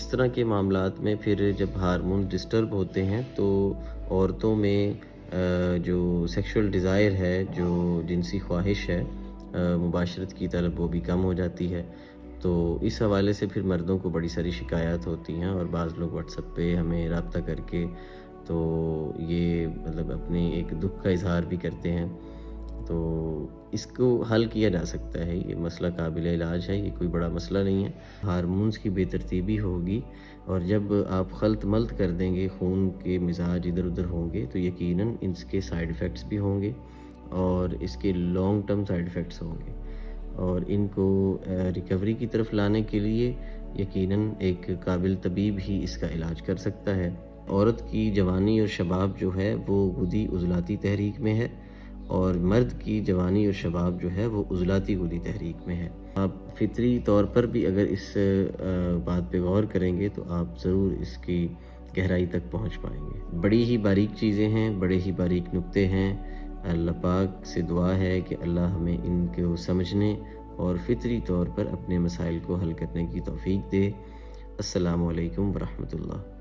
اس طرح کے معاملات میں پھر جب ہارمون ڈسٹرب ہوتے ہیں تو عورتوں میں جو سیکشول ڈیزائر ہے، جو جنسی خواہش ہے، مباشرت کی طلب، وہ بھی کم ہو جاتی ہے۔ تو اس حوالے سے پھر مردوں کو بڑی ساری شکایات ہوتی ہیں، اور بعض لوگ واٹس ایپ پہ ہمیں رابطہ کر کے تو یہ مطلب اپنے ایک دکھ کا اظہار بھی کرتے ہیں۔ تو اس کو حل کیا جا سکتا ہے، یہ مسئلہ قابل علاج ہے، یہ کوئی بڑا مسئلہ نہیں ہے۔ ہارمونز کی بے ترتیبی ہوگی، اور جب آپ خلط ملط کر دیں گے، خون کے مزاج ادھر ادھر ہوں گے، تو یقیناً اس کے سائیڈ ایفیکٹس بھی ہوں گے، اور اس کے لانگ ٹرم سائیڈ ایفیکٹس ہوں گے، اور ان کو ریکوری کی طرف لانے کے لیے یقیناً ایک قابل طبیب ہی اس کا علاج کر سکتا ہے۔ عورت کی جوانی اور شباب جو ہے وہ غدی عضلاتی تحریک میں ہے، اور مرد کی جوانی اور شباب جو ہے وہ عضلاتی غدی تحریک میں ہے۔ آپ فطری طور پر بھی اگر اس بات پہ غور کریں گے تو آپ ضرور اس کی گہرائی تک پہنچ پائیں گے۔ بڑی ہی باریک چیزیں ہیں، بڑے ہی باریک نکتے ہیں۔ اللہ پاک سے دعا ہے کہ اللہ ہمیں ان کو سمجھنے اور فطری طور پر اپنے مسائل کو حل کرنے کی توفیق دے۔ السلام علیکم ورحمۃ اللہ۔